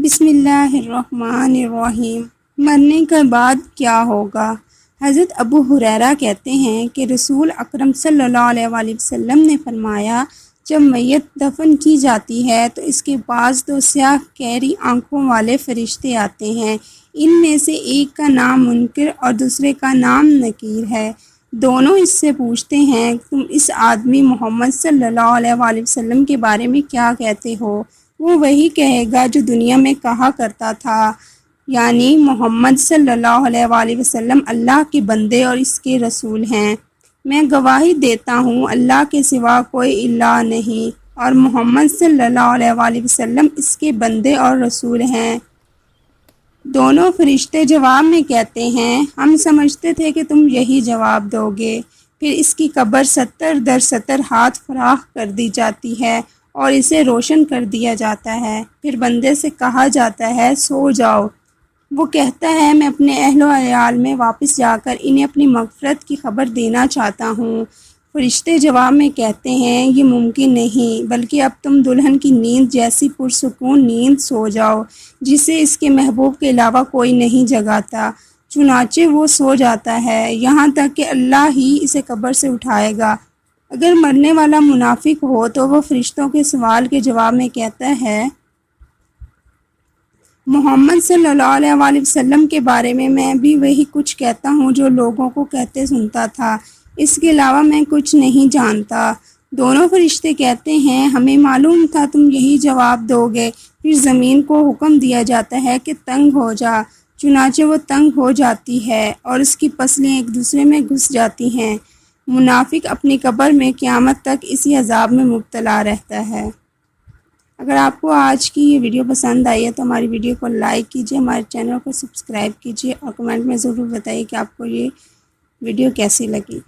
بسم اللہ الرحمن الرحیم۔ مرنے کے بعد کیا ہوگا؟ حضرت ابو ہریرہ کہتے ہیں کہ رسول اکرم صلی اللہ علیہ وآلہ وسلم نے فرمایا، جب میت دفن کی جاتی ہے تو اس کے پاس دو سیاہ گہری آنکھوں والے فرشتے آتے ہیں۔ ان میں سے ایک کا نام منکر اور دوسرے کا نام نکیر ہے۔ دونوں اس سے پوچھتے ہیں، تم اس آدمی محمد صلی اللہ علیہ وآلہ وسلم کے بارے میں کیا کہتے ہو؟ وہ وہی کہے گا جو دنیا میں کہا کرتا تھا، یعنی محمد صلی اللہ علیہ وآلہ وسلم اللہ کے بندے اور اس کے رسول ہیں۔ میں گواہی دیتا ہوں اللہ کے سوا کوئی الہ نہیں اور محمد صلی اللہ علیہ وآلہ وسلم اس کے بندے اور رسول ہیں۔ دونوں فرشتے جواب میں کہتے ہیں، ہم سمجھتے تھے کہ تم یہی جواب دو گے۔ پھر اس کی قبر 70 در 70 ہاتھ فراخ کر دی جاتی ہے اور اسے روشن کر دیا جاتا ہے۔ پھر بندے سے کہا جاتا ہے، سو جاؤ۔ وہ کہتا ہے، میں اپنے اہل و عیال میں واپس جا کر انہیں اپنی مغفرت کی خبر دینا چاہتا ہوں۔ فرشتے جواب میں کہتے ہیں، یہ ممکن نہیں، بلکہ اب تم دلہن کی نیند جیسی پرسکون نیند سو جاؤ جسے اس کے محبوب کے علاوہ کوئی نہیں جگاتا۔ چنانچہ وہ سو جاتا ہے یہاں تک کہ اللہ ہی اسے قبر سے اٹھائے گا۔ اگر مرنے والا منافق ہو تو وہ فرشتوں کے سوال کے جواب میں کہتا ہے، محمد صلی اللہ علیہ وآلہ وسلم کے بارے میں بھی وہی کچھ کہتا ہوں جو لوگوں کو کہتے سنتا تھا، اس کے علاوہ میں کچھ نہیں جانتا۔ دونوں فرشتے کہتے ہیں، ہمیں معلوم تھا تم یہی جواب دو گے۔ پھر زمین کو حکم دیا جاتا ہے کہ تنگ ہو جا، چنانچہ وہ تنگ ہو جاتی ہے اور اس کی پسلیاں ایک دوسرے میں گھس جاتی ہیں۔ منافق اپنی قبر میں قیامت تک اسی عذاب میں مبتلا رہتا ہے۔ اگر آپ کو آج کی یہ ویڈیو پسند آئی ہے تو ہماری ویڈیو کو لائک کیجیے، ہمارے چینل کو سبسکرائب کیجیے اور کمنٹ میں ضرور بتائیے کہ آپ کو یہ ویڈیو کیسی لگی۔